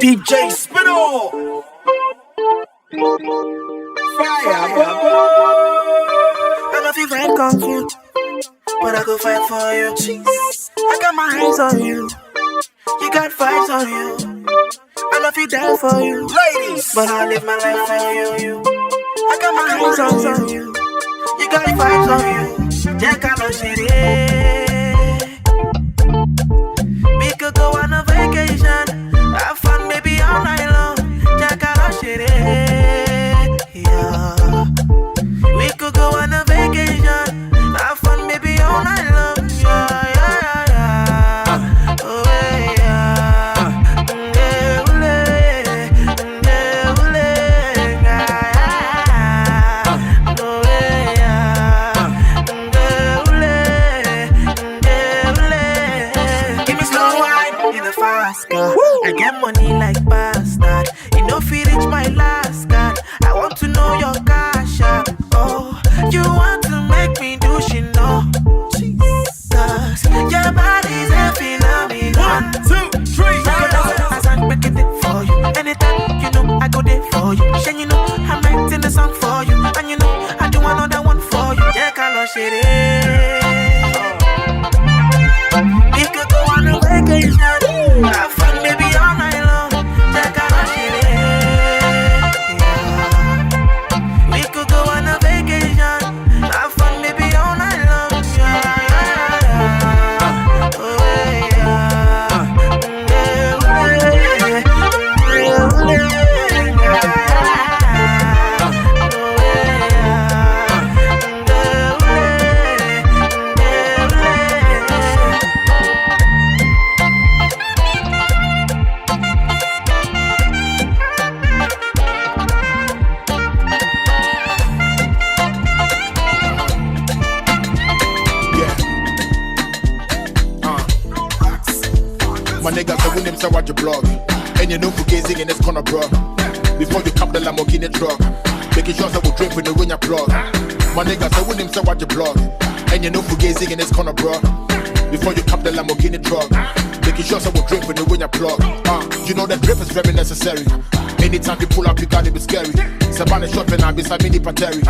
DJ Spinall. Fireboy. I love you very confused, but I go fight for you. I got my eyes on you. You got vibes on you. I love you die for you, ladies, but I live my life for you. I got my eyes on you. You got vibes on you. Jack, I love you. We could go on a vacation, have fun, baby, all night long. Jack, I love you. Yeah. We could go on a vacation, have fun, baby, all night long. Yeah, yeah, yeah. Oh, yeah. Give me slow wine in the fast car. I get money like bastard. You know, if you reach my last card, I want to know your cash app. Oh, you want to make me do shit, no? Jesus, your body's a phenomenon. 1, 2, 3, I'm making it for you. Anytime, you know, I go there for you. Then you know, I'm writing the song for you. And you know, I do another one for you. Yeah, I shit. We could go on a vacation, have fun, baby, all night long. Yeah, I shit. Yeah. We could go on a vacation, have fun, baby, all night long. Yeah, yeah. Oh, My niggas so when them say watch your blog, and you know Fugazy in this corner, bro. Before you cap the Lamborghini truck, making sure that we drip with the when you plug. My niggas so when them say watch your blog, and you know Fugazy in this corner, bro. Before you cap the Lamborghini truck, making sure that we drip with the when you plug. You know that drip is very necessary. Anytime you pull up, you gotta be scary. Savannah shopping, I be some mini pateri.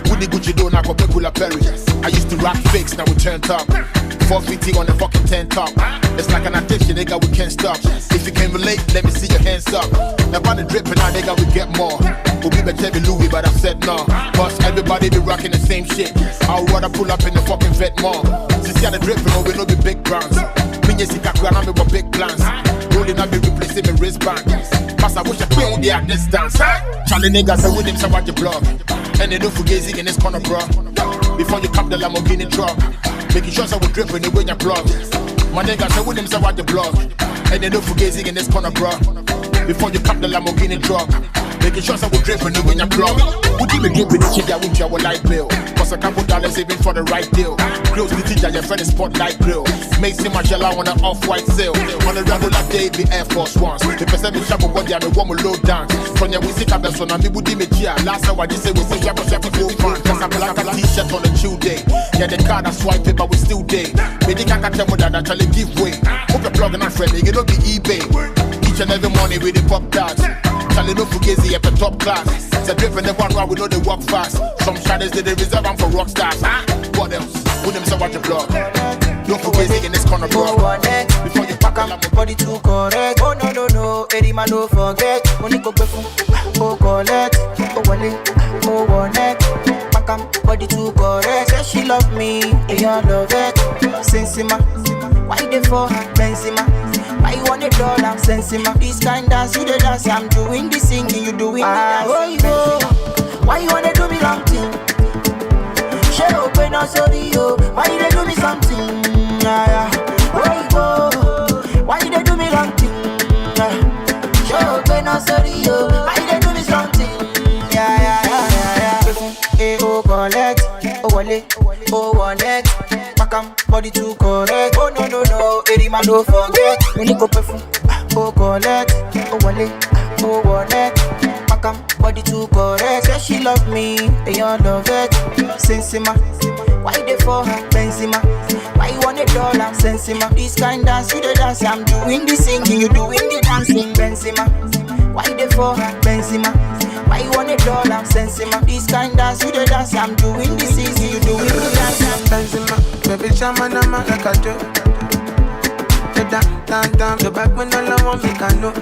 With the Gucci do now go Pekula Perry. I used to rock fakes, now we turned up. 450 on the fucking 10 top. It's like an addiction, nigga, we can't stop. If you can relate, let me see your hands up. Now by the dripping, now nigga, we get more. We'll be better than Louis, but I said no. Cause everybody be rocking the same shit. I'll rather pull up in the fucking vet mall. Since you the dripping, oh, we know the big brands. Minye sika kwa me with big plans. Rolling up, be replacing my wristband. Pass, I wish I could on the distance. Charlie niggas, say with him, so watch your blog. And they do Fugazy in this corner, bro. Before you cap the Lamborghini truck, making sure so we drip when you win your plug. My niggas say with them say watch the blog. And they do Fugazy in this corner, bro. Before you cap the Lamborghini truck, making sure so we drip when you win your plug. Would you be dripping the shit that with your light bill? Cause a couple dollars saving for the right deal. Grills the teacher, your friend is spotlight grill. Makes him a shell on an off-white sale. On the regular day, be Air Force Ones. The person be sharp what they are, one will low down. From your we see that son, and me would be here. Last time I just say we say sharp go fan. Cause I'm like a t-shirt on a chill day. Yeah, the card I swipe it, but we still day. Maybe can't tell me that actually give way. Hope you're plugging and friendly, you know be eBay. Each and every morning with the pop tarts. Charlie no Fugazy at the top class. It's a different the one where we know they walk fast. Some shadows they reserve them for rock stars. What else? With them so watch the blog. No Fugazy in this corner, bro. Before you pack up, body too correct. Oh no no no, Eddie man don't forget. Money go pay for, oh collect, oh wallet, oh wallet. Pack up, body too correct. Say she love me, and you love it. Sensima, why they for Benzema? Why you want it all? I'm Sensima. This kind dance, you the dance. I'm doing the singing, you doing the dance. Why you wanna do me long thing? She open up sorry yo. Why you do me something? Why you do me long thing? She open up sorry yo. Why you do me something? Hey, oh collect, oh wallet, oh wallet. Body too correct. Oh no no no, Eddie man don't forget. When you go perfume, oh collect, oh wallet, oh wallet. Body too correct. Say she love me, and you love it. Sensima, Why they for her? Sensima. Why you want $1? Sensima. This kind dance, you the dance. I'm doing the singing, you doing the dancing. Sensima. Why they for her? Sensima. Why you want $1? Sensima. This kind dance, you the dance. I'm doing the singing, you doing the dancing. Sensima. Baby, shaman, I'm like a joke. Down, the back when all I want me can know.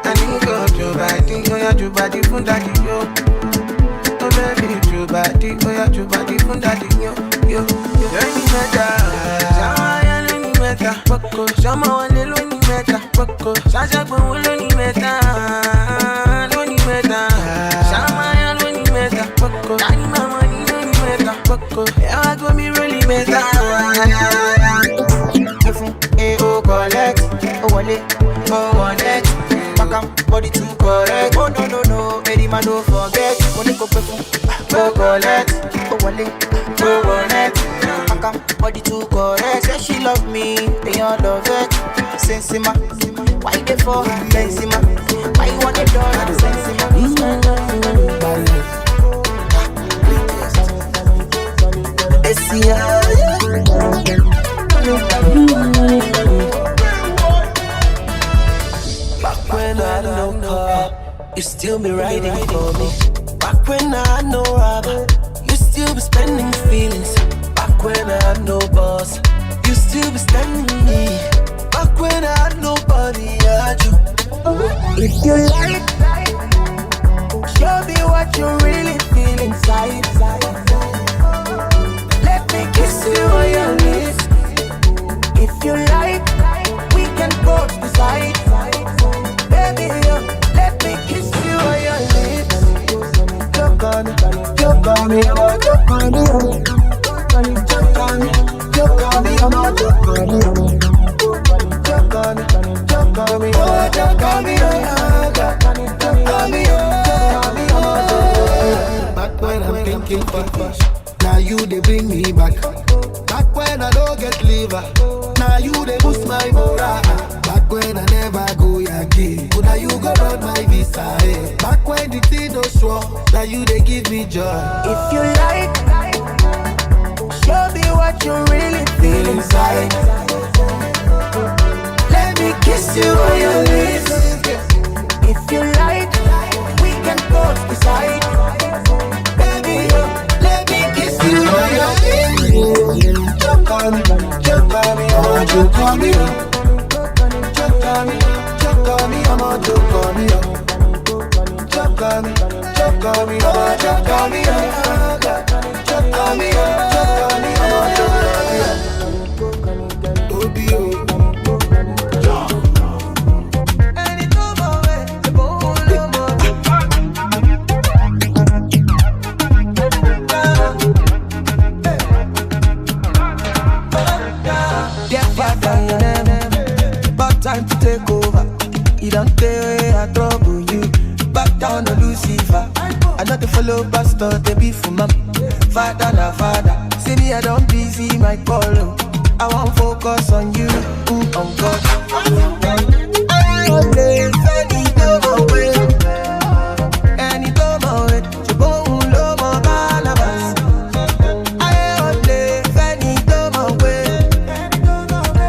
And you go to body, oh yeah, to body, fun daddy, yo. Oh baby, to body, oh yeah, to body, fun daddy, yo. Any matter, Shama ya any matter, Poco, Shama wale lo ni matter, Poco, Shasha kwa ulo ni matter, Shama ya lo ni matter, Poco, Daddy mama ni lo ni matter, Poco, yeah, go me really matter. Oh collect, oh wallet, oh wallet. Makam body too correct. Oh no, Eddie man don't forget. Money go perfume, oh collect, oh wallet, oh wallet. Makam body too correct. Say she love me, they all love it. Sensima, why they for her? Sensima, why you want $1? Sensima, Back when I had no car, you still be riding for me. Back when I had no robber, you still be spending feelings. Back when I had no boss, you still be standing me. Back when I had nobody, I had you. if you like, show me what you really feel inside. Let me kiss you on your lips. If you like, we can go beside. Baby, let me kiss you on your lips. Choke on me, choke on me, choke on me, choke on me, choke on me, choke on me, choke on me, choke on me, choke on me, back when I'm thinking purpose, now you they bring me back. Back when I don't get liver, now you they boost my morale. Back when I never go Yankee, but now you go run my visa. Eh. Back when the thing no sure, now you they give me joy. If you like, show me what you really feel inside. Let me kiss you on your lips. If you like, we can go beside. Baby, let me kiss you on your lips. Choke on me, oh, choke on me, choke on me, choke on me, I'm on choke on me, choke on me, choke on me, oh, choke on me, choke on me, I'm on choke on me, Obio. Time to take over. You don't tell I trouble you. Back down to Lucifer. I not to follow pastor, they be for mom. Father na father. See me, I don't busy my call. I won't focus on you, on God. I only any double way. Any double way. You won't love my Barnabas. I only any double way.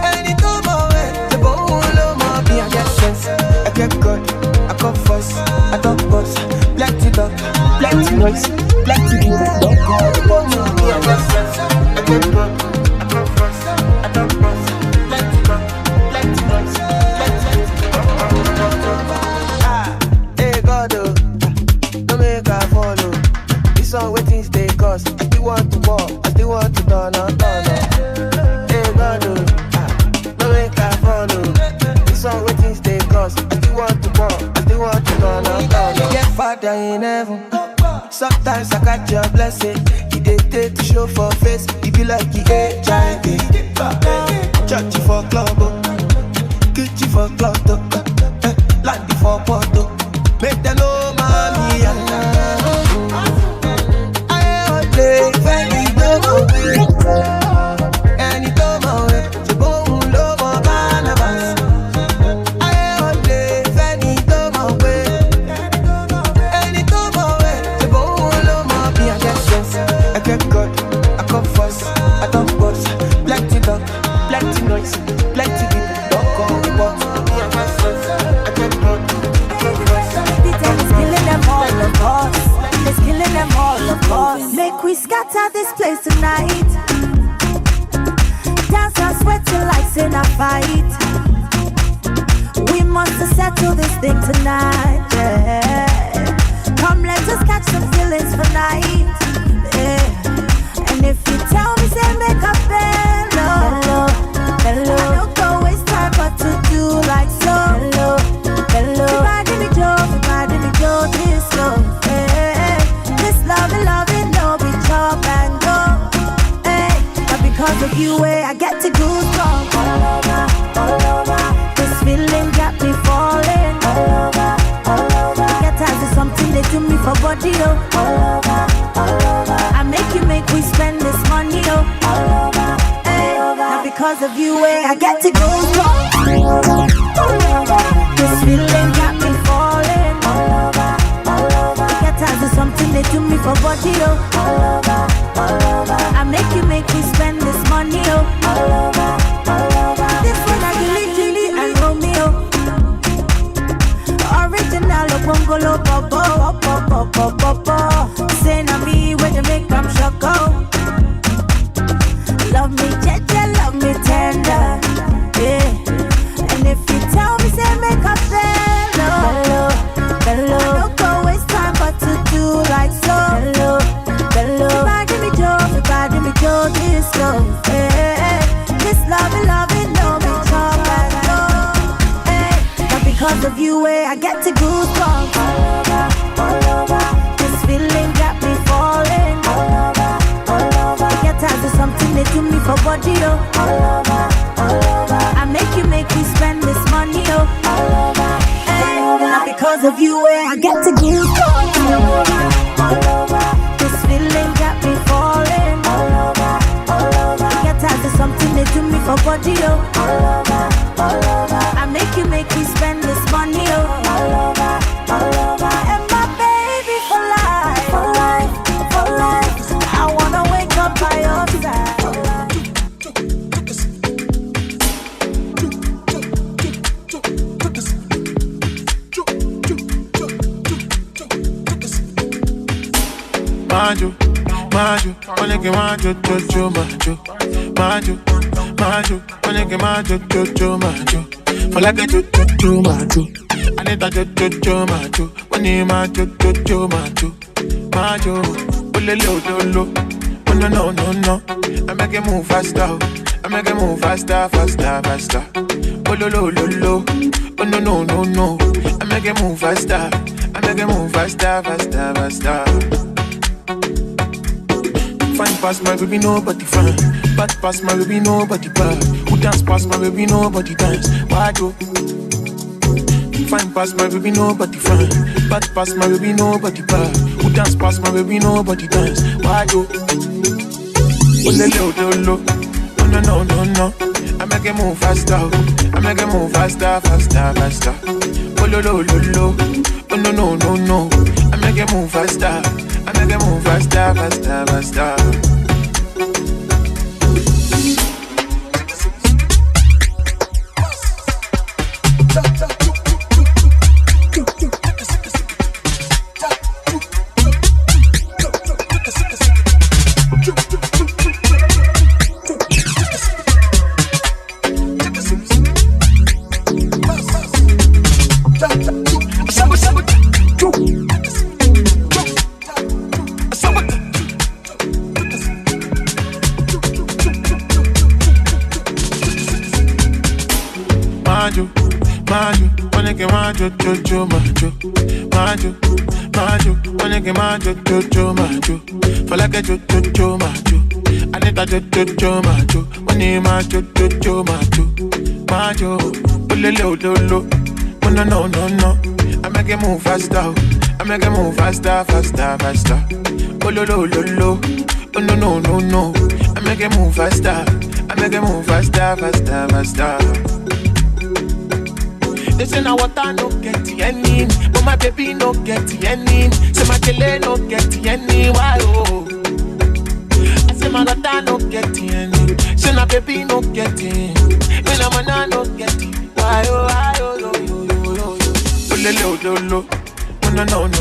Any double way. You won't love my be I get sense. I get God. I come first. I don't boss. Plenty dog. Plenty noise. Plenty people. Don't call the boss. I get sense. I get God. I come first. I don't boss. Plenty dog. Plenty noise. Hey God, don't make her follow. This song waiting stay cause I still want to walk, I still want to turn on. Hey God, don't make her follow. This song waiting stay cause I still want to walk, I still want to turn on. Get Father in heaven. Sometimes I catch your blessing. He dey take to show for face. He be like the HIV. Church for club, kitchen for club, land for photo. Make them know mommy. I only very double way. Any double way. You won't love my Barnabas. I only very double way. Any double way. You won't love my be I get sense. I get God. I come all of us. Make we scatter this place tonight. Dance and sweat till like in a fight. We must settle this thing tonight, yeah. Come, let us catch some feelings for night, yeah. And if you tell me, say make a hello, hello. I don't go waste time, but to do like so. Hello, hello. Everybody me Joe, this love, yeah. This loving, no be chop and go, hey. But because of you, I get to go strong. All over. This feeling got me falling. All over. Get tired of something they do me for body, oh. All over. I make we spend this money, oh. All over. Hey. Now because of you, I get to go strong. All over. This feeling got me falling. All over. Get tired of something they do me for body, oh. All over. I make we spend this money, oh. All over. This one I Gilly and Romeo. Original Bongolo Popo. Say na me when you make them shock out. Love me jeje, love me tender, yeah. And if you tell me say make a hello. I don't go waste time but to do like so. Hello. Everybody me Joe, this love, yeah. This loving, no be chop and go, hey. But because of you, I get to go strong. All over. This feeling got me falling. All over. Get tired of something they do me for body, oh. All over. I make we spend this money, oh. All over. Hey. Now because of you, I get to go strong. All over. This feeling got me falling. All over. Get tired of something they do me for body, oh. All over. I make we spend this money, oh. All over. And my baby for life. I wanna wake up by your side. Maju, wanna get maju, wanna get maju. For like a maju. I need a maju. When you maju. Lo. Oh no. I make it move faster. Oh lo. Oh no. I make it move faster. Fine past my baby, nobody fine. Bad past my baby, nobody bad. Who dance past my baby, nobody dance. Why do? Fine past my baby, nobody fine. Bad past my baby, nobody bad. Who dance past my baby, nobody dance. Why do? Oh lo. Oh no. I make it move faster. Oh lo. Oh no. I make it move faster. Faster. Maju, wanna get maju. Wanna get maju. For like a maju. I need a maju. When you maju. Lo. Oh no. I make it move faster. Faster. Oh lo. Oh no. I make it move faster. Faster. They say now what I no get any, but my baby no get any. Say my kele no get any. Why oh? I say my daughter no get any. Say my baby no get any. When I'm a no get it. Why oh? Lo.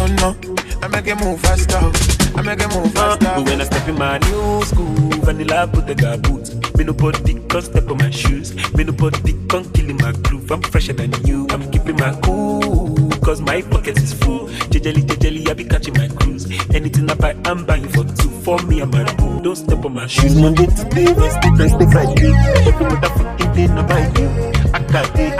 Oh no. I make it move faster. I make it move faster. But when I step in my new school, vanilla Bottega boots. Me nobody can step on my shoes. Me nobody can kill in my groove. I'm fresher than you. I'm keeping my cool, cause my pocket is full. Jejely, I be catching my cruise. Anything I buy, I'm buying for two. For me and my boo, don't step on my shoes. Monday to Wednesday, Thursday, Friday. Every motherfucking day, no buy you. Akade,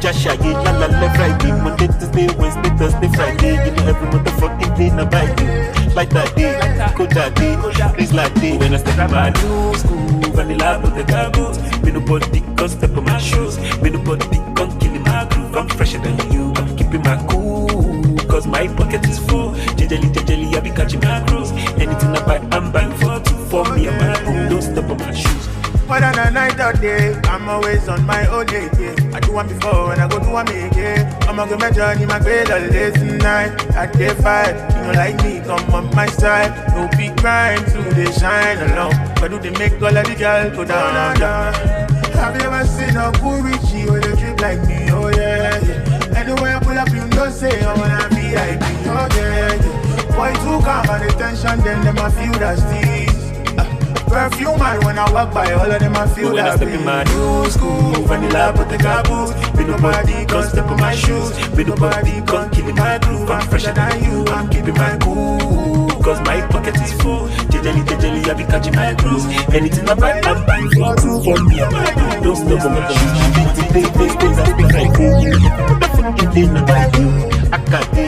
Jashaye, la Friday. Monday to Wednesday, Thursday, Friday. You know every motherfucking day, no buy you. Like that day, go that day, please like day. When I step in my new school, vanilla Bottega boots. Me nobody can step on my shoes. Me nobody can kill in my groove. I'm fresher than you. I'm keeping my cool, cause my pocket is full. Jejely, I be catching my cruise. Anything I buy, I'm buying for two. For me and my boo, don't step on my shoes. Whether the night or day, I'm always on my own day. I do one before and I go do one again. I'ma go my journey, my grade all day tonight. At day 5, you know like me, come on my side. No big crime, so they shine along. But do they make all of the girls go down? Have you ever seen a cool Richie with a drip like me? Oh yeah. Anywhere I pull up, you know say I wanna be VIP. Oh yeah. Boy too calm and the tension, then them I feel that steez. Perfume man when I walk by, all of them I feel when that. When I step in my new school, vanilla Bottega boots. Me nobody can step on my shoes. Me nobody can kill in my groove. I'm fresher than you, I'm keeping my cool, cause my pocket is full. Jejely, I be catching my cruise. Anything I buy, I'm buying for two. For me and my boo, don't step on my shoes. They I speak like you. Motherfucking day, no like you. Akade,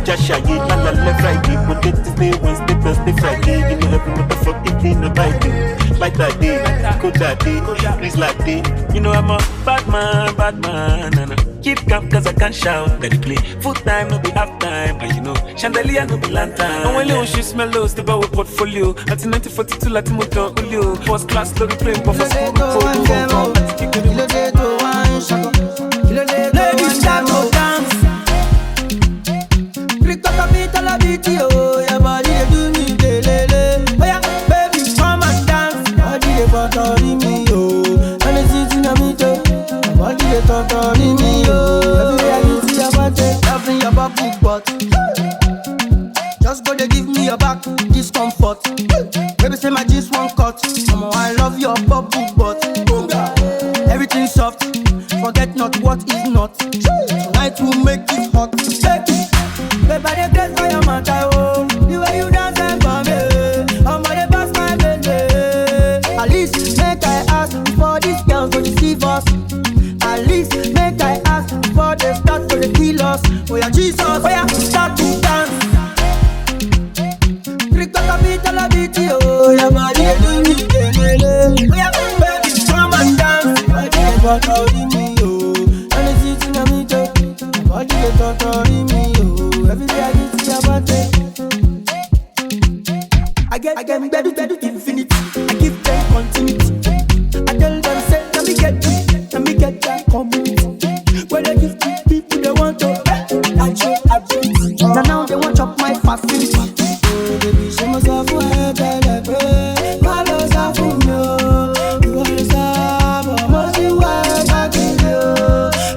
Jashaye, la Friday. Monday to Wednesday, Thursday, Friday. You know every motherfucking day, no buy you. Like that day, go that day, please like day. You know I'm a bad man, and I keep calm cause I can't shout. That play full time, no be half time. And you know, chandelier no be lantern. And when you she smell low, step out with portfolio. At 1942, Latin motor, Julio. First class, lorry plane, but for school, ladies start to dance. Click up a beat, la beat, oh, your body they do me, lele. Oh yeah, baby, come and dance. Body they torturing me, oh, and it's sitting on me too. Body they torturing me, oh. Everywhere you see your body, loving your back big butt. Just go to give me your back discomfort. Baby say my jeans won't cut. Mama, I love your bubble butt. Everything soft. Forget not what is not. Tonight will make it hot. Baby, they bless for your matter, oh. The way you dance and for me, I'm gonna pass my baby. At least make I ask for these girls to deceive us. At least make I ask for the start to the kill us. Oh yeah, Jesus, oh yeah, start to dance. Click up a beat, la beat, oh. Your body they do me, oh yeah, baby, come and dance. Body they torturing me, oh, and it's sitting on me too. Body they torturing me, oh, everywhere I see your body. I get better infinity. I give them continuity. I tell them say, let me get that community. When I give to people they want to, I show ability. Now they want up my facility. Oh, baby, show myself where better pray. My love's out for you. You want to stop, must be where I can go.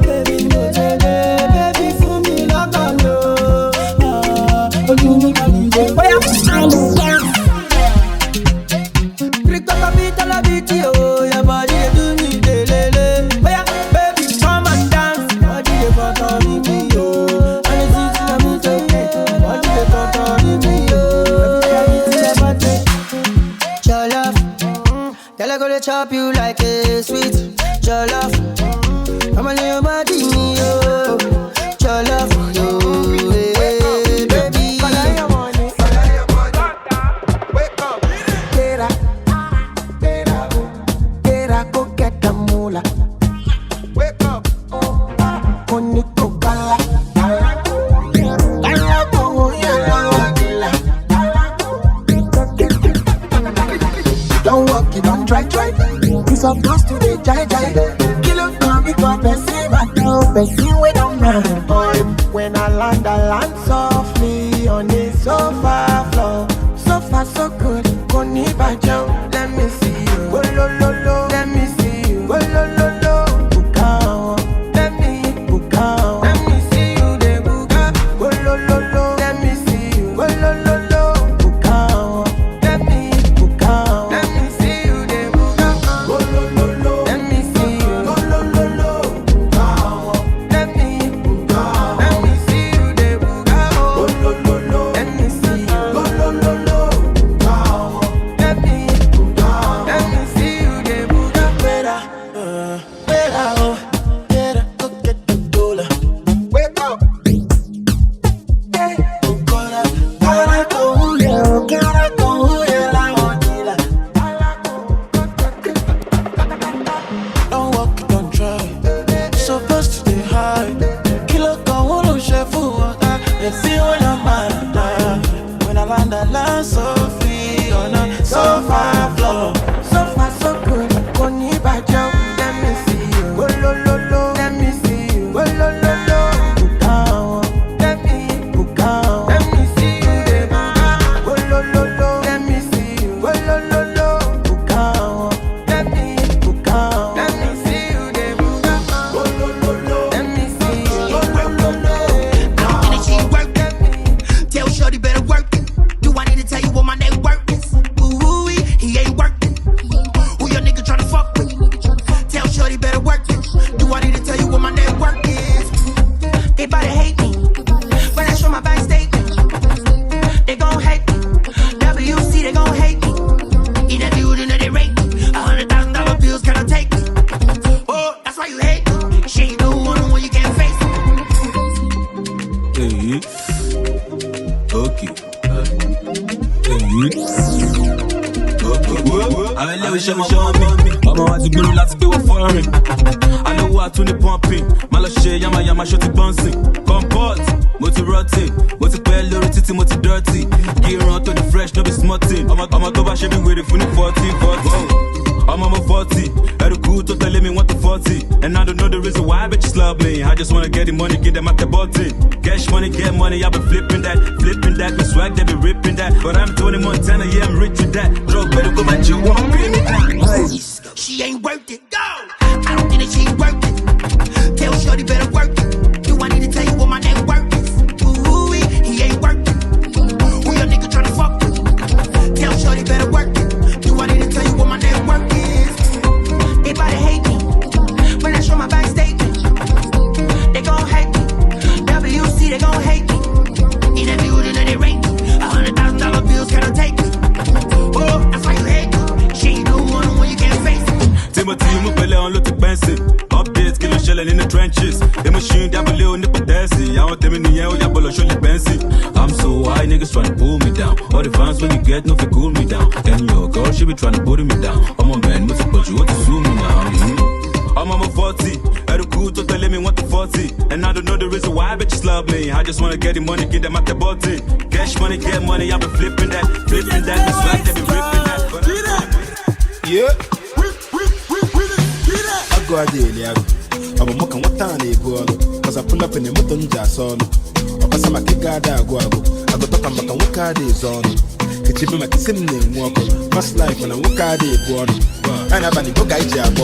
Baby, no today, baby, for me like I know. Oh, you need to be there. Click up a beat, la beat, oh, your body they do me, lele. Oh yeah, baby, come and dance. Body they torturing me, oh, and it's easy to me to body they torturing me, oh, everybody see your body. Jollof, girl I go to chop you like a sweet jollof. Come on, your body me, oh, jollof, yo, hey, baby. Go get the moolah. Wake up, Koniko Kala. Don't walk, you don't try. You supposed to be jai. Kill up, come because person I know, person we don't run. Boy, when I land softly on the sofa floor. So far so good, Koni Bajo. Let me see you. Go lo. Let me see you. Go lo. Buga. Let me buga. Let me see you. De buga. Go lo. love so free on a sofa floor. So far so good, Koni Bajo. Let me see you, oh lo lo lo. Let me see you, oh lo lo lo. Buga, let me Buga. Let me see you, oh lo lo lo. Let me see you, oh lo lo lo. Buga, let me Buga. Let me see you, Buga, oh lo lo lo. Let me see you, oh lo lo lo. Energy working, tell shorty better work it. Do I need to tell you what my network is? Ooh, he ain't working. Who your nigga tryna fuck with? Tell shorty better work it. Do I need to tell you what my network is? They bout to hate me when I show my bank statement. They gon' hate me. WC, they gon' hate me. In that dude, and they rate me. $100,000 bills cannot take me. Oh, that's why you hate me. She ain't no one when you can't face it. Hey, okay. Àwọn ilé iṣẹ́ mọ̀ wọ́n mi. Ọmọ wa ti gbèrú láti gbé wọ́n fọ́rin. Alówó àtúndì pumping. Má lọ ṣe yamayama ṣó ti bọ́ǹsìn. Comport, mo ti rọ́tì. Mo ti pẹ́ lórí títí mo ti dọ́tì. Kí irun tó di fresh no be smarting. Ọmọ tó bá ṣe bí wèrè fún ní 40. I'm on my 40, every cool to tell me want to 40. And I don't know the reason why bitches love me. I just wanna get the money, get them at the button. Cash money, get money, I've been flipping that. The swag, they be ripping that. But I'm Tony Montana, yeah, I'm rich with that. Drug better go my you won't pay me down. She ain't worth it, go! I don't think that she ain't worth it. Tell shorty better work it. Do I need to tell you what my network is? Ooh, he ain't worth it. Who your nigga tryna fuck with? Tell shorty better work it. Do I need to tell you what my network is? They bout to hate me when I show my bank statement. They gon' hate me. WC, they gon' hate me. In that building, they rate me. $100,000 bills cannot take me. Oh, that's why you hate me. She ain't no one when you can't face it. Timothy, you move on look expensive. Updates, kill shelling in the trenches. The machine, that little nipple dancing. I want them in the air, yeah, but show fancy. I'm so high, niggas trying to pull me down. All the fans when you get, no, cool me down. And your girl, she be trying to put me down. I'm a man, but you want to sue me now. I'm on my 40, every cool to tell me want to 40. And I don't know the reason why bitches love me. I just wanna get the money, get them at the button. Cash money, get money, I've been flipping that. The swag, they be ripping that. Yeah. I go a daily, I'm a mock and what time they go. Cause I pull up in the mutton jazz on. I pass my kick out, I go. I go talk about what car days on. It's even like a similar walk. Past life when I walk out, they go on. And I'm a Buga job.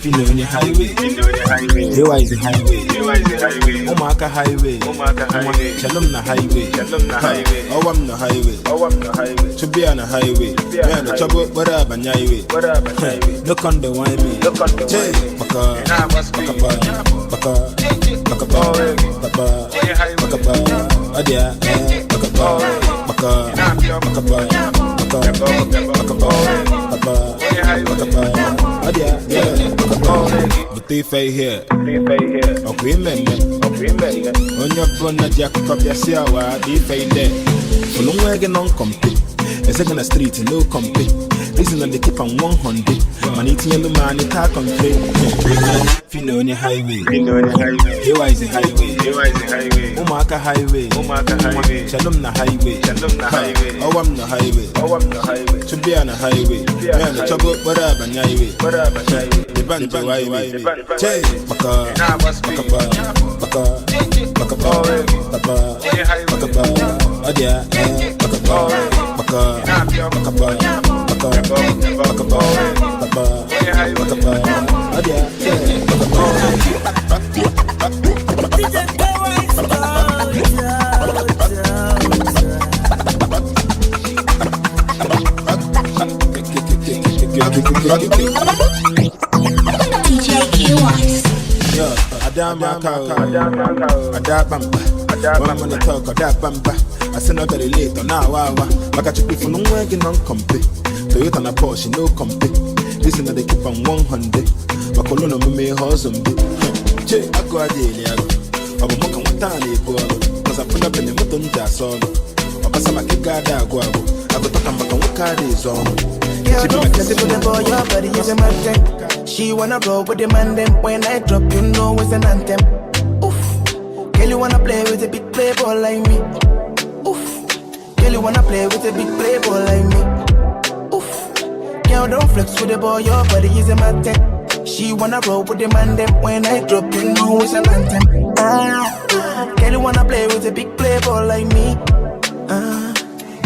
Phyno on the highway. Tiwa is the highway. Omaka highway. Shalom na highway. Owam na highway. To be on the highway. Man, the trouble, what up on highway? Look on the wine me. Baka. Adia. But they fay here. Okay, men. On your brother, Jack, copy a siawa, they fay there. For long wagon on company. A second a street, no company. Listen, and they keep on 100. Man, eating yellow man, they talk on play. Phyno on the highway. Tiwa is the highway. Omaka highway. Shalom na highway. Owam na highway. To be on the highway. Man, the trouble, what up on highway? The band, the highway. Che, baka. Adia, DJ Kaywise. Yo, Adabamba. One on the talk, Adabamba. I send out very late on now. I got you people no working on company. Toyota na Porsche, no company. Listen, they keep on 100. My colonel may hustle. Che, I go a daily. I'm a mock and what time they go. Cause I pull up in the mutton jazz on. I pass my kick out. I go talk about what car is on. Yeah, don't get it to the boy, your body is a man. She wanna roll with the man, then when I drop, you know it's an anthem. Oof, girl, you wanna play with a big playboy like me. Oof, Girl, you wanna play with a big playboy like me. Oof. Girl, don't flex with the boy, your body is a matter. She wanna roll with the man them when I drop, you know it's an anthem. Girl, you wanna play with a big playboy like me.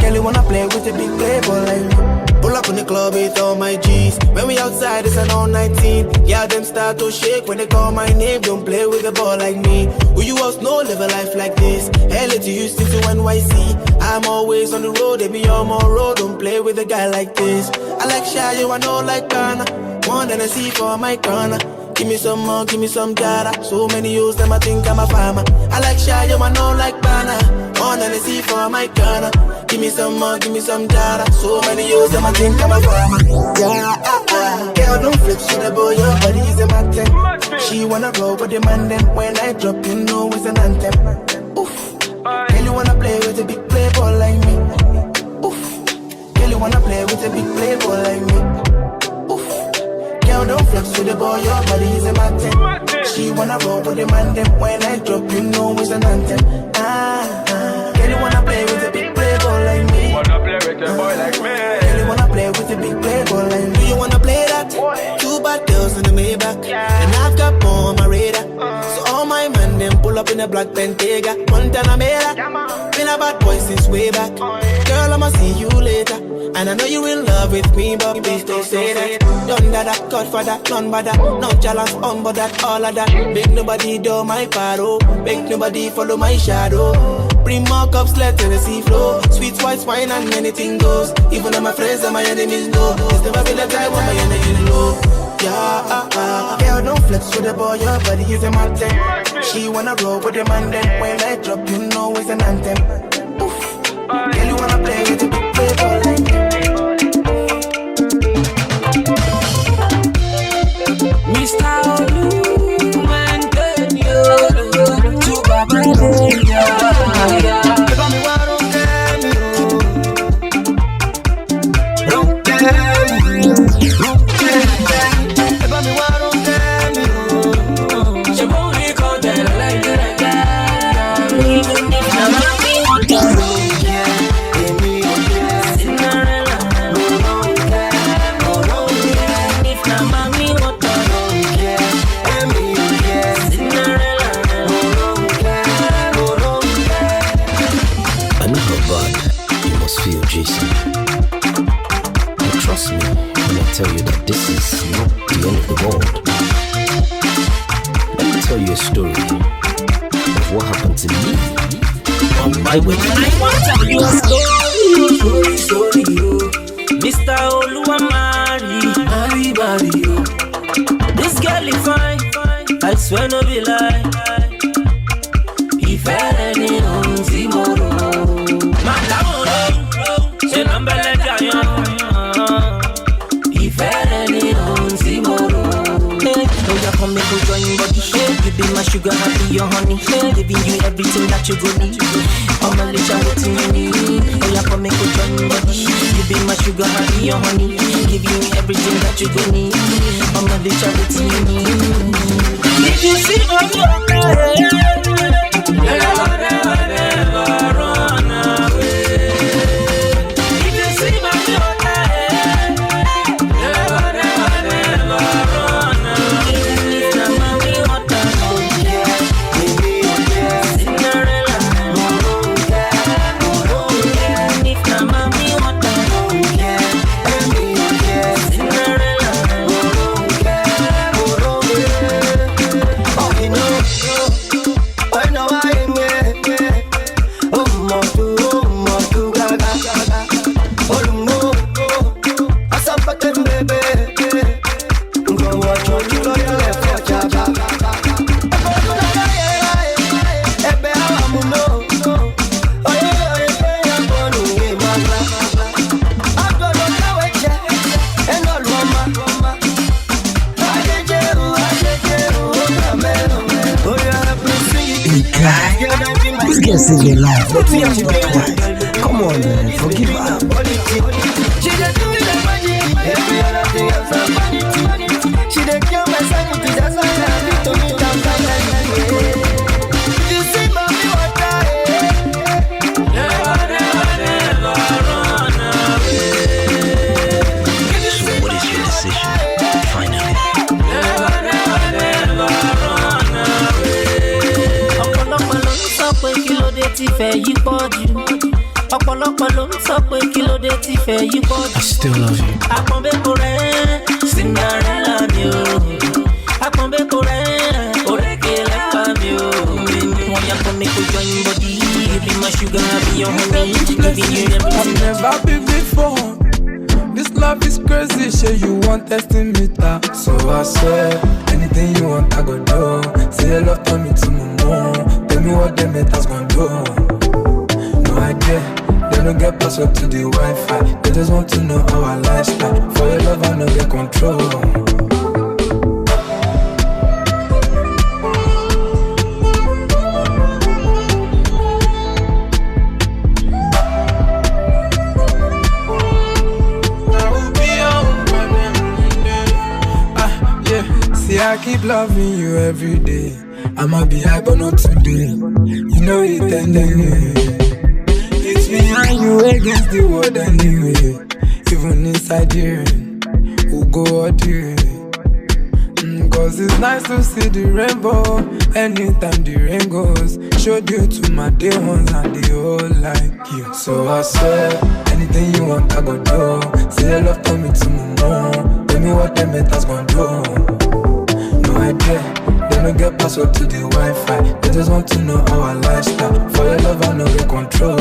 Girl, you wanna play with a big playboy like me. Pull up in the club with all my G's. When we outside, it's an all-19. Yeah, them start to shake when they call my name. Don't play with a ball like me. Who you else know live a life like this? LA to Houston to NYC. I'm always on the road, they be on my road. Don't play with a guy like this. I like shy, you I know like Ghana. One that I see for my corner. Give me some more, give me some data. So many use them, I think I'm a farmer. I like shy, you I know like Bana. One that I see for my corner. Give me some more, give me some data. So many use them, I think I'm a farmer. Yeah, girl, don't flex with the boy, your body is a matter. She wanna roll with the man, then when I drop, you know it's an anthem. Oof. Girl, you wanna play with a big playboy like me. Oof. Girl, you wanna play with a big playboy like me. Oof. Girl, don't flex with the boy, your body is a matter. She wanna roll with the man, then when I drop, you know it's an anthem. Girl, you wanna play with a big playboy like me. Wanna play with a boy like me. Girl, you wanna play with a big playboy like me. Do you wanna play that? Two bad girls in the Maybach, and I've got more on my radar. So all my men them pull up in a black Bottega, Montana Mera. Been a bad boy since way back. Girl, I'ma see you later. And I know you in love with me, but please don't say that. Done that, Godfather, none but that. No challenge, but that, all of that. Make nobody do my paro. Make nobody follow my shadow. Bring more cups, let the sea flow. Sweet white wine and anything goes. Even though my friends and my enemies know. It's never been a time when my energy low. Yeah, girl, don't flex with the boy, your body is a matter. She wanna roll with the man, then when I drop, you know it's an anthem. Oof. Girl, you wanna play with the big playboy like me. Mr. Olu Maintain you to Babylon. Trust me when I tell you that this is not the end of the world. Let me tell you a story of what happened to me on my wedding. I want to tell you a story, Mr. Olu Maintain. This girl is fine, I swear no be lie. If any on tomorrow, Madam Olu, she number like if any on tomorrow. Hey, oh yeah, come make you join body. Hey, you be my sugar, happy your honey. Hey, giving you everything that you go need. I'm a little waiting you need. Oh yeah, come make you join body. You be my sugar, happy your honey. Giving you everything that you go need. I'm a little waiting you need. If you see my never run away. If you see my This girl sing your life. Let's see you twice. Come on, man. Forgive her. She just do it like magic. Every other thing else is vanity. She done kill my sanity. That's why I need to meet down you see mommy what I never fẹ́ yí pọ̀ jù. Ọ̀pọ̀lọpọ̀ ló ń sọ pé kí ló dé tí fẹ́ yí pọ̀ jù. I still love you. Àpọ̀nbẹ́kọ̀ rẹ̀ Cinderella mi o. Àpọ̀nbẹ́kọ̀ rẹ̀ òrèké lẹ́pà mi o. Wọ́n yà kọ́ mi kó join body. You be my sugar, I be your honey. Giving you everything. I've never been before. This love is crazy, shit, you want testing me that. So I swear, anything you want, I go do. Say a lot on me to my mom. Tell me what them haters gon' do. No idea, they don't get password to the Wi-Fi. They just want to know our lifestyle. For your love, I know get control. See, I keep loving you every day. I'ma be high, but not today. You know it anyway. It's me and you against the world anyway. Even inside here, we'll go out here. Cause it's nice to see the rainbow. Anytime the rain goes, showed you to my day ones and they all like you. So I swear, anything you want, I go do. Say your love to me to my mom. Tell me what them haters gon' do. No idea, they don't get password to the Wi-Fi. They just want to know our lifestyle. For your love, I know get control.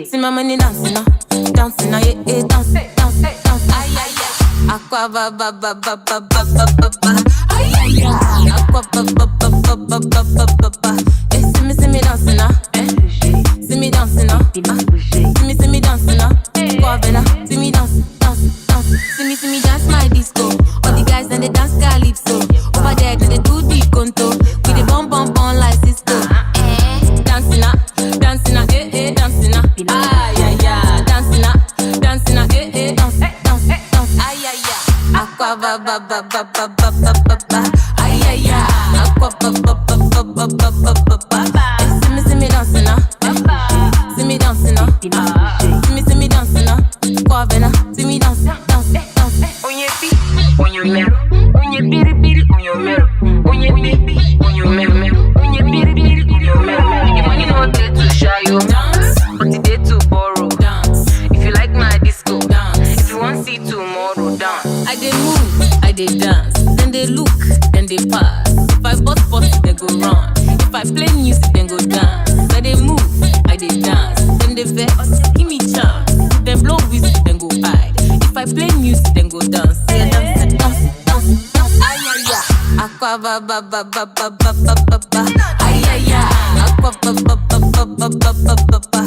See my money dancing now, dancing now, yeah, yeah, dance, dance, dance, ay, ay, ay. Aqua ba ba ba ba ba ba ba ba ba, ay, ay, ay. Aqua ba ba ba ba ba ba ba ba ba. See me dancing now, see me dancing now, see me dancing now. Guavena, see me dance, dance, dance. See me dance my disco. All the guys and they dance calypso. Over there they do the conto. We the bum bum bum like Cisco. Dancing now, eh eh, dancing now. Ay ay ay, dancing now, eh eh, dance, dance, dance. Ay ay ay, aqua ba ba ba ba ba ba ba ba ba. Ay ay ay, aqua ba ba ba ba ba ba ba ba ba. See me dancing now, see me dancing now. See me dancing now. Guavena, see me dance, dance, dance. On your feet, on your mirror, on your bitty bitty, on your mirror, on your baby, on your mirror, on your bitty bitty, on your mirror. Your money not there to shy you dance, but it there to borrow dance. If you like my disco. pro dance. I dey move, I dey dance. Then they look, then they pass. If I bust bust, they go run. If I play music, then go dance. I dey move, I dey dance. Then they vex, give me chance. Then blow whistle, then go hide. If I play music, then go dance. Yeah, dance, dance, dance, dance. Ay ay ay. Aqua ba ba ba ba ba ba ba ba ba. Ay ay ay. Aqua ba ba ba ba ba ba ba ba ba.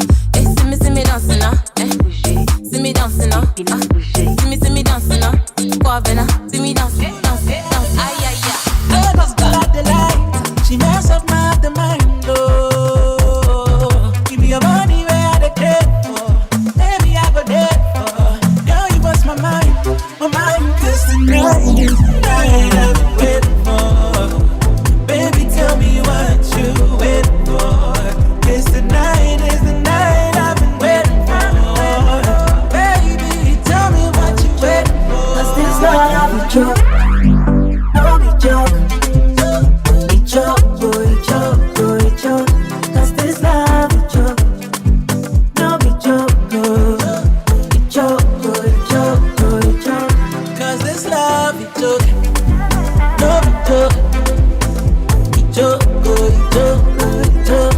See me dancing now. See me dancing now. See me dancing now. Quavena, see me dancing, dancing, dancing. Ay ay ay. Cause God the light, she mess up my mind. Oh, give me your money where I dey for. Baby, I go there for. Girl, you bust my mind, cause tonight is the night I've been waiting for. Baby, tell me what you waiting for. Cause tonight is the night I've been waiting for. Baby, tell me what you waiting for. Cause this love I'll be joke. No be joke. Be joke, boy, joke, boy, joke. Cause this love is joke. No be joke, boy. Be joke, boy, joke, boy, joke. Cause this love is joke. No be joke. Be joke, boy, joke, boy, joke.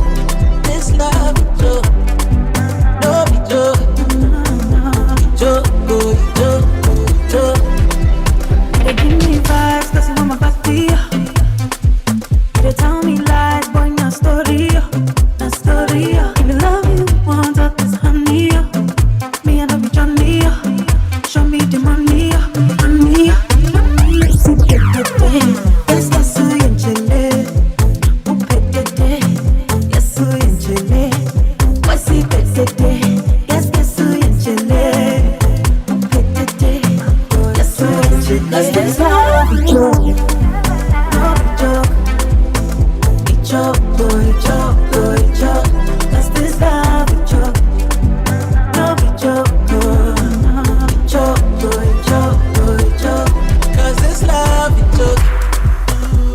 This love is joke. No be joke. Be joke, boy, joke, boy, joke. They give me vibes, cause you want my body. They tell me lies, boy, not story. Not story. If you love you, want up this honey. Me and I be Johnny. Show me the money. Money. Yes, that's who you chile. Who pet the day? Yes, who you chile. What's he pet the day? Yes, who you chile. Who pet the day? Yes, who you chile. Cause this love is joke. No joke. Be joke, boy, joke, boy, joke. Cause this love is joke. No be joke, boy. Be joke, boy, joke, boy, joke. Cause this love is joke.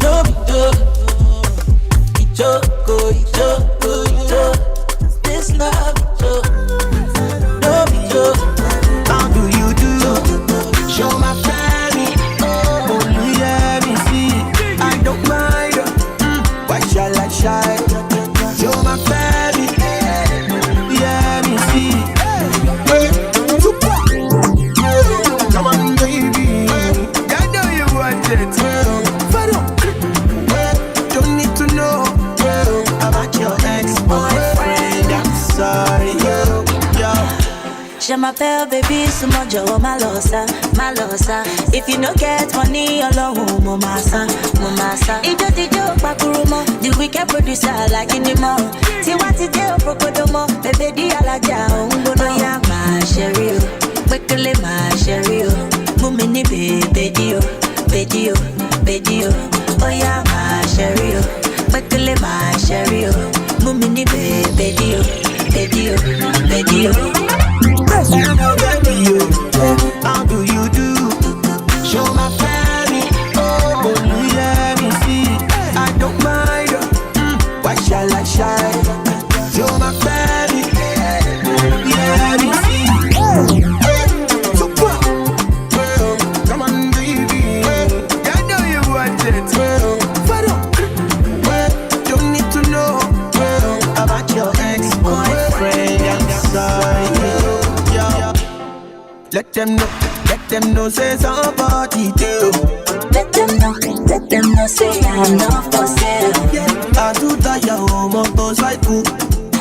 No be joke. Be joke, boy, joke, boy, joke. Cause this love is joke. No be joke. How do you do? Show my family. Oh, yeah, me see. I don't mind. Why shall I shy? Show my family. Yeah, me see. Come on, baby. I know you want it. Don't need to know about your ex-boyfriend. I'm sorry. Je m'appelle baby, so mojo malosa, malosa. If you no get money, alone, momasa, momasa. Ijo tijo pakurumo, the wicked producer like Inimo. Tiwa tijo prokodomo, baby di alaja ungono ya ma sherry, quickly ma sherry. Mumini baby dio, baby dio, oh ya ma sherry, quickly ma sherry. Mumini baby dio, baby dio. How do you do? Show my family. Oh, let me see. I don't mind. Why shall I shy? Show my family. Let me see. Come on, baby. I know you want it. Don't need to know about your ex-boyfriend. I'm sorry. Let them know, say somebody do. Let them know, say I'm not for sale. I do that your motorcycle.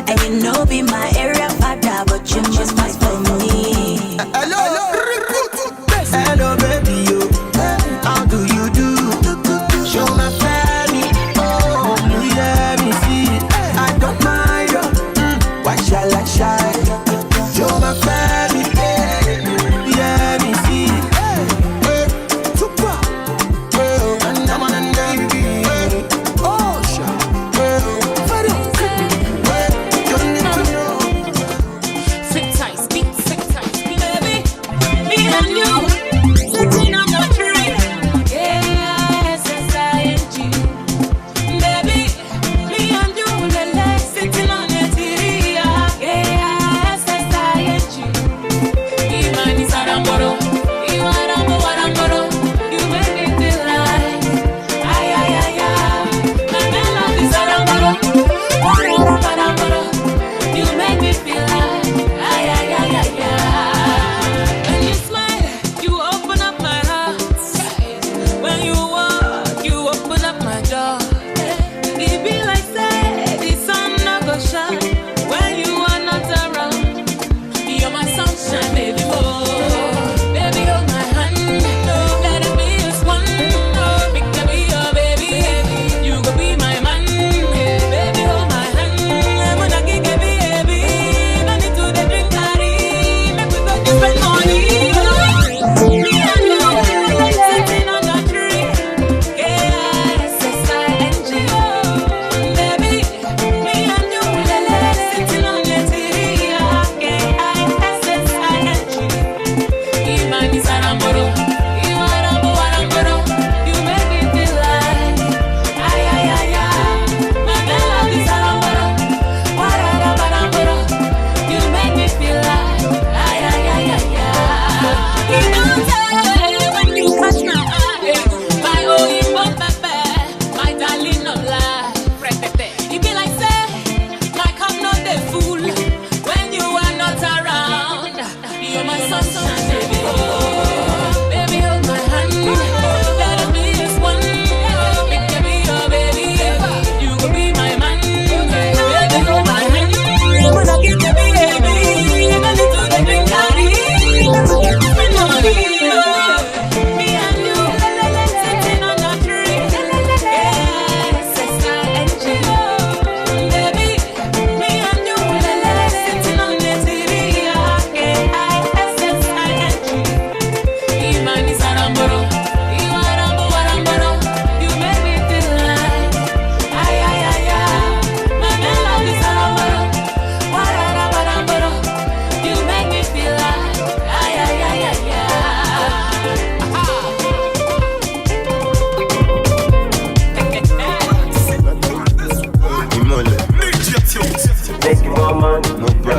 And you know be my area father, but you must fight for me. Hello, baby, you. How do you do? Show my family. Oh, let me see. I don't mind. Why shall I shy? Show my family. Let me see. Super. And I'm on a baby. Oh, shit. Don't need to know. Sit tight, speak, baby. Me and you, sitting on the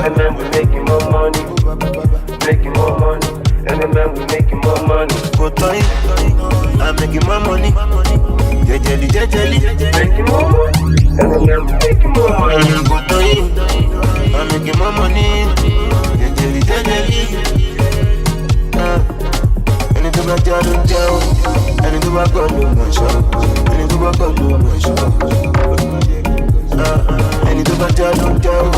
Every man we making more money. Making more money. Every man we making more money. Go time, I'm making more money. Jejeli, making more money. Every man we making more money. Go time, I'm making more money. Jejeli. Ẹni tó bá já ló jẹun, ẹni tó bá gbọ́ ló mọ̀ ṣọ́, ẹni tó bá gbọ́ ló mọ̀ ṣọ́. Ẹni tó bá já ló jẹun,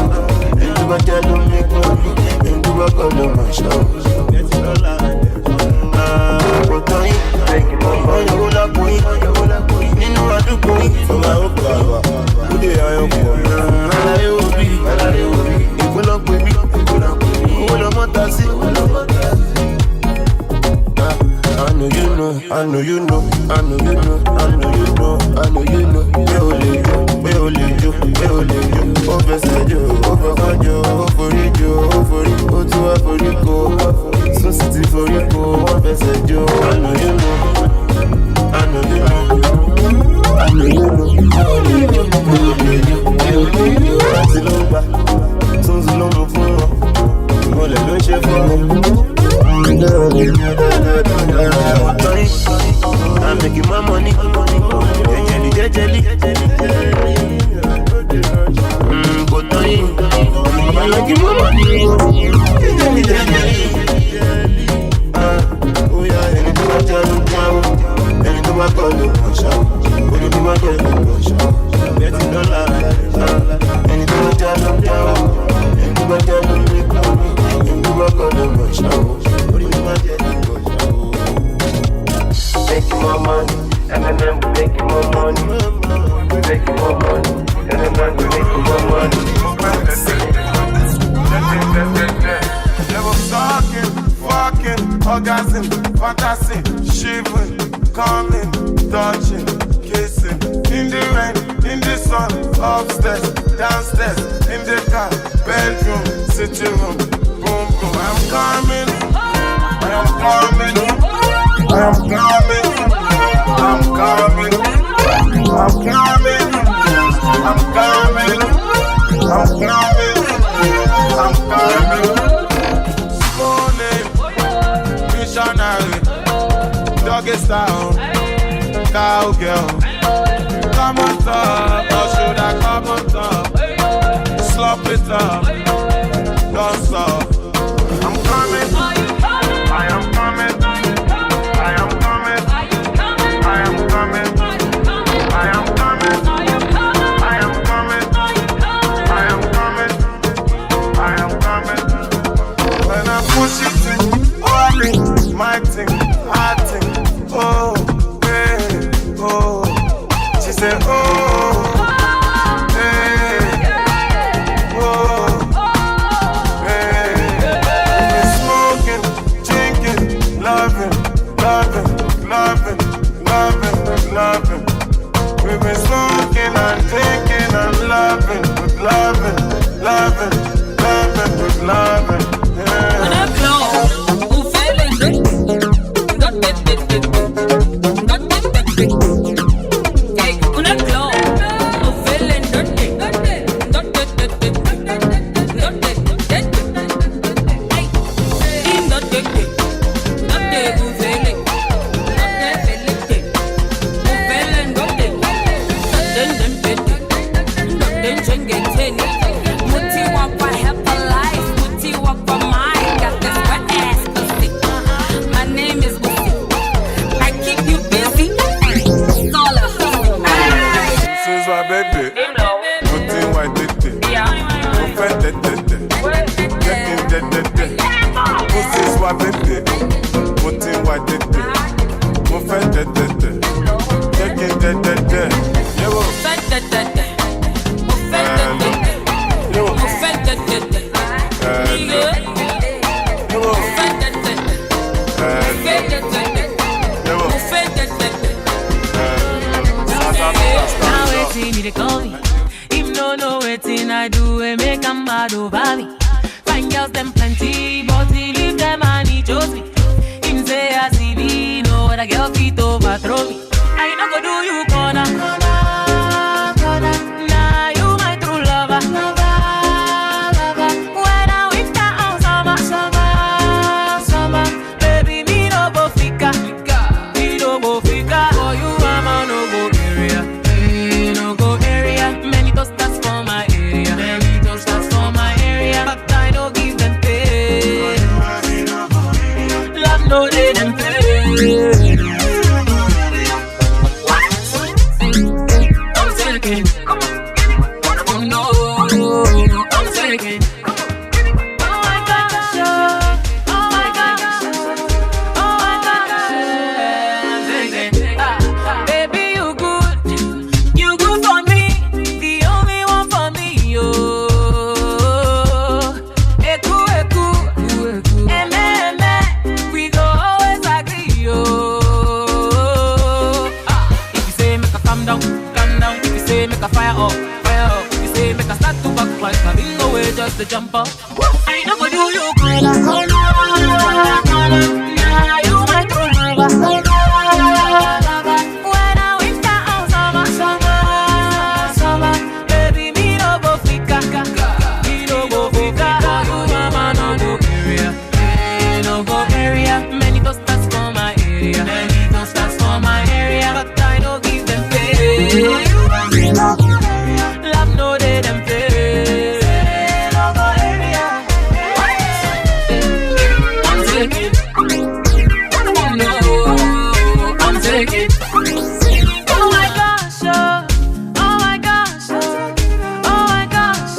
ẹni tó bá já ló mẹ́kọ̀ọ́, ẹni tó bá gbọ́ ló mọ̀ ṣọ́. Kò tán yín, ọ̀yọ̀wó lápò yín, nínú àdúgbò yín. Ọmọ àwọn bàbá, ó dé ayọ̀ pọ̀. Aláyé òbí, ìgbólọ́pẹ̀ bí, owó lọ́mọ ta sí. I know you know, I know you know, I know you know, I know you know, I know you know. Where only you, over Sajo, over Kajo, over Rijo, over Rico, to Aforico, so city for Rico, over Sajo. I know you know, I know you know, I know you know, Zilomba, Zilomba for all the lunch for I'm making my money. Jejeli. Go time. I'm making my money. Jejeli. Oh yeah, any to my job, any to my call, any to my get, betting dollar. Any to my job, any to my job, any to my call, making more money, and then we making more money. Making more money, and then we making more money. They were talking, fucking, orgasm, fantasy, shivering, coming, touching, kissing. In the rain, in the sun, upstairs, downstairs, in the car, bedroom, sitting room, boom, boom. I'm coming, I'm coming. I'm coming, I'm coming, I'm coming, I'm coming, I'm coming, I'm coming. Slowly, missionary, doggy style, cowgirl. Come on top, or should I come on top? Slop it up, don't stop. I'm coming, I am coming. My thing, I think, oh, hey, oh. She said, oh, hey, oh, hey. We've been smoking, drinking, loving. We've been smoking and drinking and loving. calm down. If you say make a fire up. If you say make a start to back like my bingo way, just the jump up. I know go do you corner. Yeah, you my true lover. When I winter out summer, baby me no go fika, me no go fika. You mama no go area, no go area. Many toasters for my area, but I don't give them pay. Love no they them pay. No go area. I'm taking. No, I'm taking. Oh my gosh, oh my gosh, oh my gosh.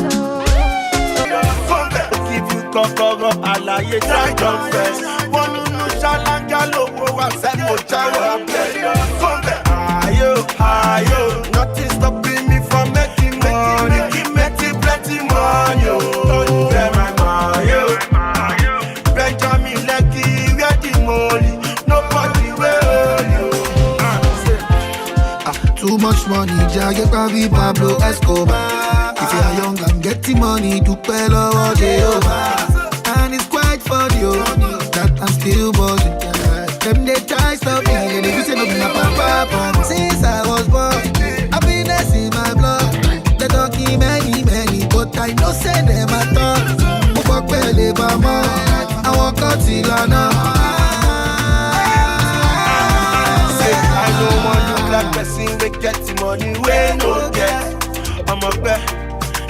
Give you kokoro alaye try confess. One no shalanga lowo wa se mo chawa bless. Ayo, nothing stopping me from making money. Making plenty money. Don't you get my money? Benjamin Lucky, where the money? Nobody will you. Too much money, Jagger Pavi Pablo Escobar. If you are young and getting money, do pelo all day over. And it's quite funny, that I'm still buzzing. Them they try stop me, and they say no be my papa. Since I was born, happiness in my blood. They talking many, but I know say them at all. Mupok pele bama, I walk out till I know. I don't want to look like person we get the money we no get. I'm a bet,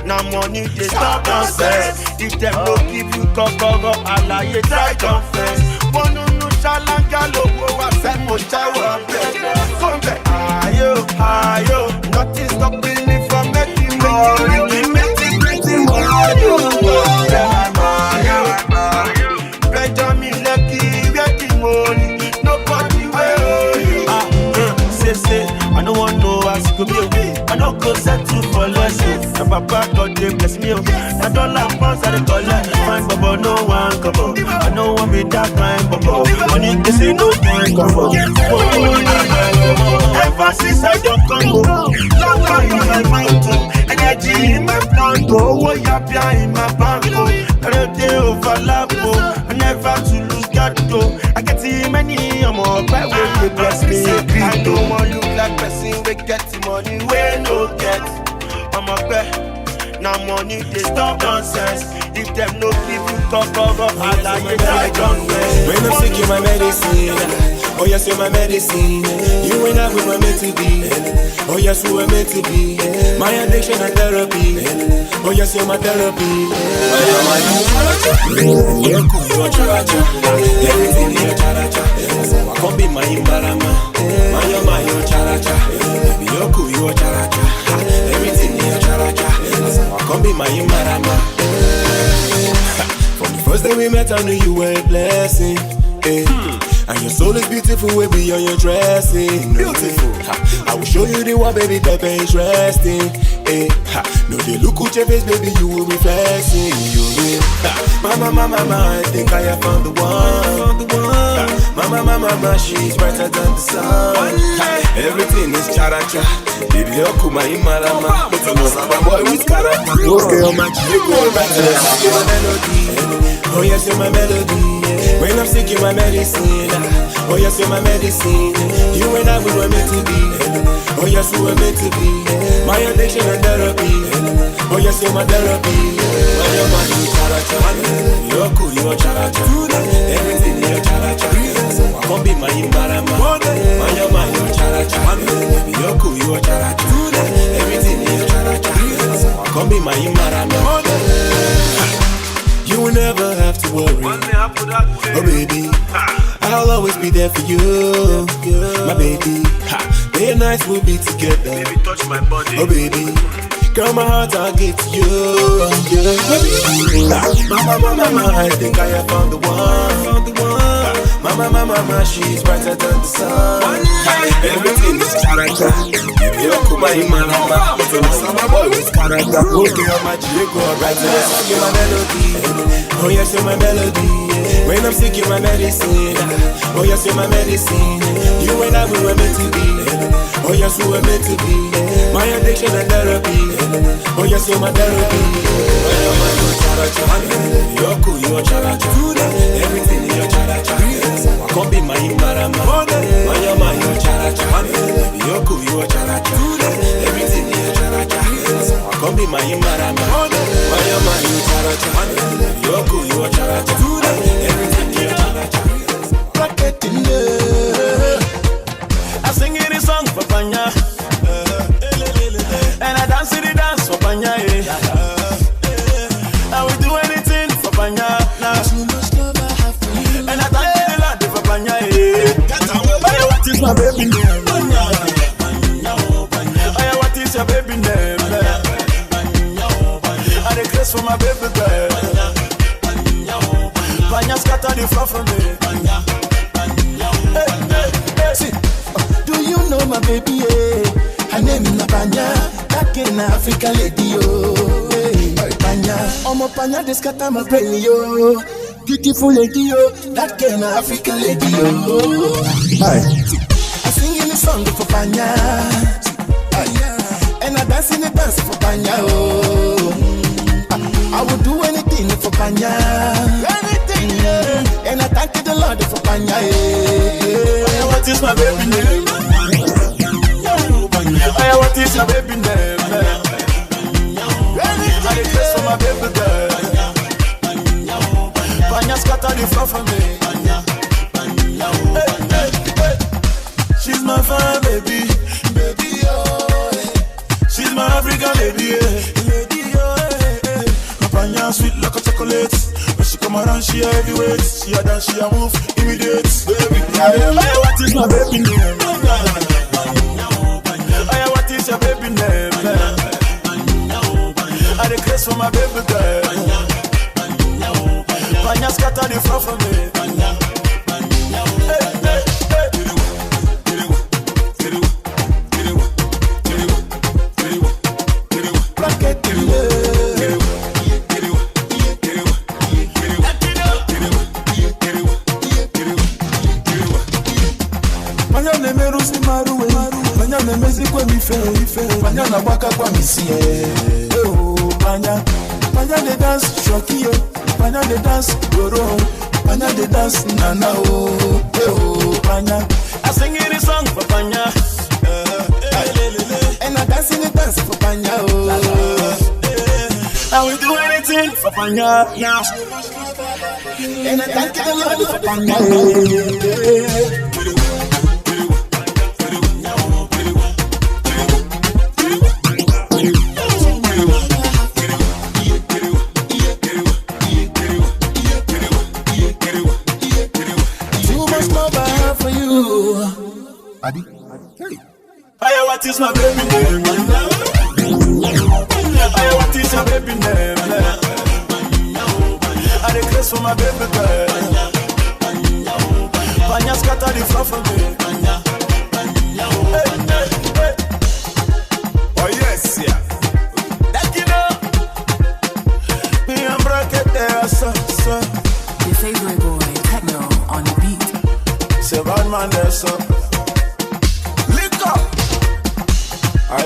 now money they stop nonsense. If them no give you kokoro, alaye try confess. One no shalanga lowo wa se mo chawa bless. Ayo, nothing stopping me from making money. Making Benjamin Lucky, where the money? Nobody will. Say, I don't want no ask to be. I don't go settle for less. My papa God they bless me. I don't like pounds I collect. Fine bubble, no one couple. I know one with that kind bubble. Money they say no one couple. Ever since I don't come home, long time in my mountain, energy in my plant, way up in my bank. I don't they overlap. I never to lose God though. I get too many more by way they bless me. I don't want look like person we get the money we no get. I'm a bet, now money they stop nonsense. If them no give you kokoro, alaye try confess. When I'm sick, you're my medicine. Oh yes, you're my medicine. You and I we were meant to be. Oh yes, we were meant to be. My addiction and therapy. Oh yes, you're my therapy. You're cool, you're cha-cha. Everything you're cha-cha. I can't be my imbarama. My cha-cha. Baby, you're cool, you're cha-cha. Everything you're cha-cha. I can't be my imbarama. From the first day we met, I knew you were a blessing. And your soul is beautiful, way beyond your dressing. Beautiful. I will show you the one, baby, Pepe is resting. No, they look at your face, baby, you will be flexing. You will. Mama, I think I have found the one. Mama, she's brighter than the sun. Everything is cha-cha. Baby, you're cool, my imarama. But you know, some boy with character. Okay, I'm a chico, right there. You're my melody. Oh yes, you're my melody. When I'm sick, you're my medicine. Oh yes, you're my medicine. You and I we were meant to be. Oh yes, we were meant to be. My addiction and therapy. Oh yes, you're my therapy. When you're my new cha-cha. You're cool, you're cha-cha. Everything you're cha-cha. I can't be my imbarama. When you're my new cha-cha. Baby, you're cool, you're cha-cha. Everything you're cha-cha. I can't be my imbarama. You will never have to worry. Oh baby, I'll always be there for you. My baby, day and night we'll be together. Baby, touch my body. Oh baby, girl, my heart I'll give to you. Mama, I think I have found the one. Mama, she's brighter than the sun. Everything is character. You're cool, my imarama. But some boy with character. Okay, I'm a chico, right there. You're my melody. Oh yes, you're my melody. When I'm sick, you're my medicine. Oh yes, you're my medicine. You and I love we're meant to be. Oh yes, we're meant to be. My addiction and therapy. Oh yes, you're my therapy. You're cool, you're characha. Everything in your characha. I can't be my marama. You're characha. You're cool, you're characha. Everything in your characha. I can't be my marama. You're characha. You're cool, you're characha. Everything in your characha. I sing any song for Panya, and I dance the dance for Panya. I will do anything for Panya, and I dance the lot for Panya. What is my baby name? What is your baby name? I request for my baby girl. Panya scatter the floor for me. Do you know my baby? Her name is Panya, that in Africa lady. Panya, Omo Panya, this scatter my brain, yo. Beautiful lady, yo, that in Africa lady, yo. I sing in the song for Panya, and I dance in the dance for Panya, oh. I would do anything for Panya, and I thank the Lord for Panya. What is my baby name? What is your baby name? I request for my baby girl. Panya scatter the floor for me. She's my fine baby, baby oh. She's my African lady, lady oh. Panya sweet like a chocolate. When she come around, she a heavyweight. She a dance, she a move, immediate. Baby, what is my baby name? What is your baby name? I request for my baby girl. Panya scatter the floor for me. Panya na waka kwa misie. Panya, Panya de dance shokio. Panya de dance goro. Panya de dance nana oh. Panya, I sing any song for Panya, and I dance in the dance for Panya oh. I will do anything for Panya now. And I thank the Lord for Panya. Adi, hey. What is my baby name? What is your baby name? I request for my baby girl. Panya scatter the floor for me. Oh yes, yeah. That you know. Me and bracket there, so. Your favorite boy, Tekno, on the beat. Say bad man there, so. I